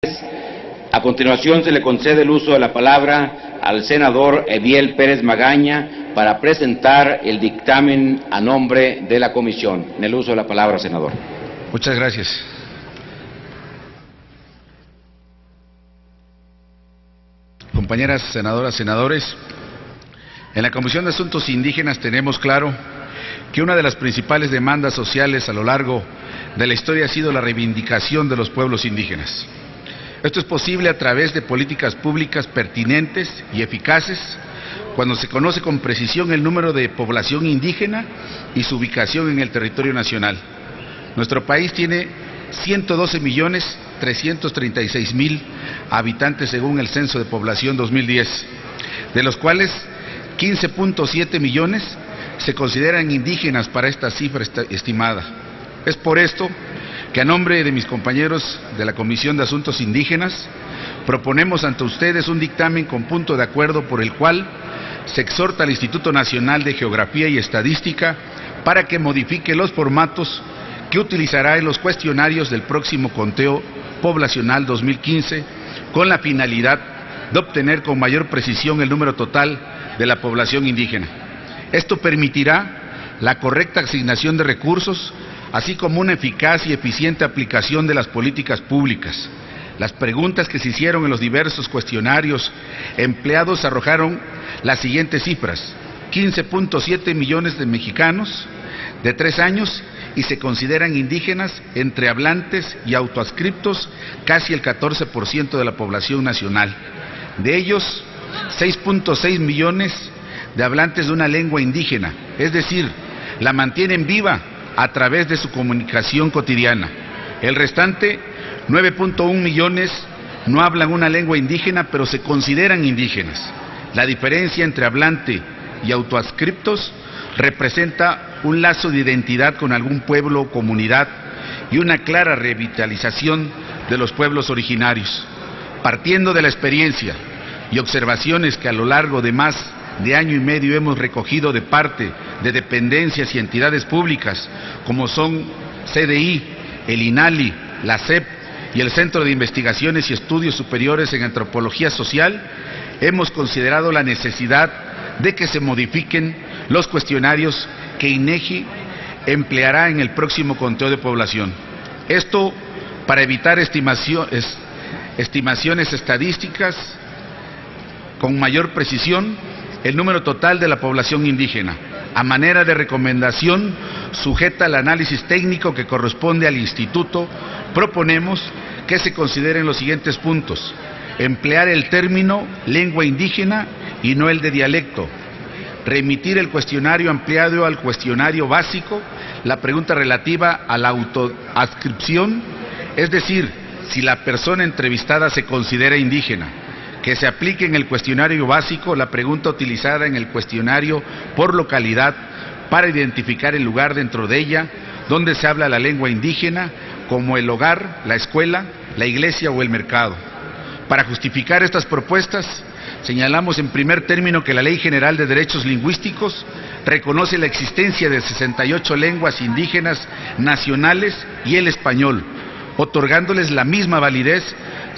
A continuación se le concede el uso de la palabra al senador Ediel Pérez Magaña para presentar el dictamen a nombre de la comisión. En el uso de la palabra, senador. Muchas gracias. Compañeras senadoras, senadores, en la Comisión de Asuntos Indígenas tenemos claro que una de las principales demandas sociales a lo largo de la historia ha sido la reivindicación de los pueblos indígenas. Esto es posible a través de políticas públicas pertinentes y eficaces cuando se conoce con precisión el número de población indígena y su ubicación en el territorio nacional. Nuestro país tiene 112.336.000 habitantes según el Censo de Población 2010, de los cuales 15.7 millones se consideran indígenas para esta cifra estimada. Es por esto que a nombre de mis compañeros de la Comisión de Asuntos Indígenas proponemos ante ustedes un dictamen con punto de acuerdo por el cual se exhorta al Instituto Nacional de Geografía y Estadística para que modifique los formatos que utilizará en los cuestionarios del próximo conteo poblacional 2015 con la finalidad de obtener con mayor precisión el número total de la población indígena. Esto permitirá la correcta asignación de recursos, así como una eficaz y eficiente aplicación de las políticas públicas. Las preguntas que se hicieron en los diversos cuestionarios empleados arrojaron las siguientes cifras: 15.7 millones de mexicanos de 3 años y se consideran indígenas entre hablantes y autoadscriptos casi el 14% de la población nacional. De ellos, 6.6 millones de hablantes de una lengua indígena, es decir, la mantienen viva a través de su comunicación cotidiana. El restante, 9.1 millones, no hablan una lengua indígena, pero se consideran indígenas. La diferencia entre hablante y autoadscriptos representa un lazo de identidad con algún pueblo o comunidad y una clara revitalización de los pueblos originarios. Partiendo de la experiencia y observaciones que a lo largo de más de año y medio hemos recogido de parte de dependencias y entidades públicas como son CDI, el INALI, la SEP y el Centro de Investigaciones y Estudios Superiores en Antropología Social, hemos considerado la necesidad de que se modifiquen los cuestionarios que INEGI empleará en el próximo conteo de población. Esto para evitar estimaciones estadísticas con mayor precisión el número total de la población indígena. A manera de recomendación, sujeta al análisis técnico que corresponde al Instituto, proponemos que se consideren los siguientes puntos: emplear el término lengua indígena y no el de dialecto, remitir el cuestionario ampliado al cuestionario básico, la pregunta relativa a la autoadscripción, es decir, si la persona entrevistada se considera indígena, que se aplique en el cuestionario básico la pregunta utilizada en el cuestionario por localidad para identificar el lugar dentro de ella donde se habla la lengua indígena, como el hogar, la escuela, la iglesia o el mercado. Para justificar estas propuestas, señalamos en primer término que la Ley General de Derechos Lingüísticos reconoce la existencia de 68 lenguas indígenas nacionales y el español, otorgándoles la misma validez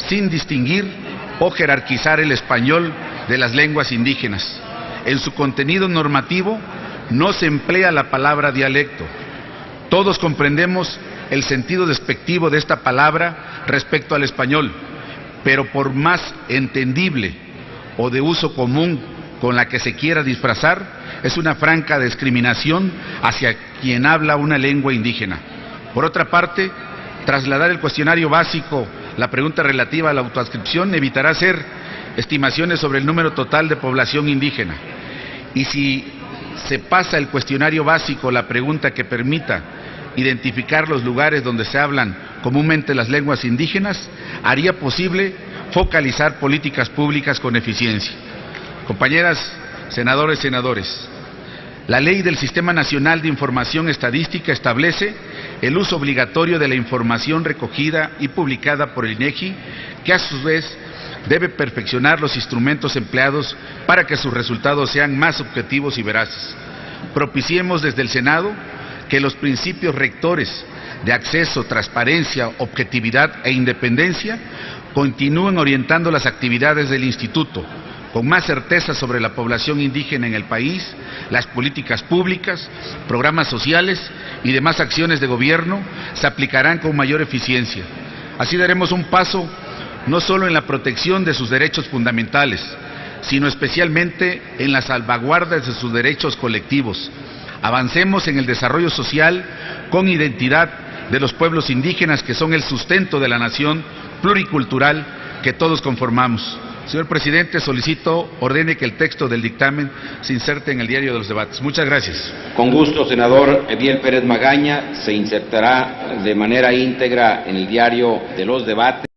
sin distinguir o jerarquizar el español de las lenguas indígenas. En su contenido normativo no se emplea la palabra dialecto. Todos comprendemos el sentido despectivo de esta palabra respecto al español, pero por más entendible o de uso común con la que se quiera disfrazar, es una franca discriminación hacia quien habla una lengua indígena. Por otra parte, trasladar el cuestionario básico, la pregunta relativa a la autoadscripción, evitará hacer estimaciones sobre el número total de población indígena. Y si se pasa el cuestionario básico, la pregunta que permita identificar los lugares donde se hablan comúnmente las lenguas indígenas, haría posible focalizar políticas públicas con eficiencia. Compañeras, senadores, senadores, la Ley del Sistema Nacional de Información Estadística establece el uso obligatorio de la información recogida y publicada por el INEGI, que a su vez debe perfeccionar los instrumentos empleados para que sus resultados sean más objetivos y veraces. Propiciemos desde el Senado que los principios rectores de acceso, transparencia, objetividad e independencia continúen orientando las actividades del Instituto con más certeza sobre la población indígena en el país, las políticas públicas, programas sociales y demás acciones de gobierno se aplicarán con mayor eficiencia. Así daremos un paso no solo en la protección de sus derechos fundamentales, sino especialmente en la salvaguarda de sus derechos colectivos. Avancemos en el desarrollo social con identidad de los pueblos indígenas, que son el sustento de la nación pluricultural que todos conformamos. Señor presidente, solicito ordene que el texto del dictamen se inserte en el diario de los debates. Muchas gracias. Con gusto, senador Ediel Pérez Magaña. Se insertará de manera íntegra en el diario de los debates.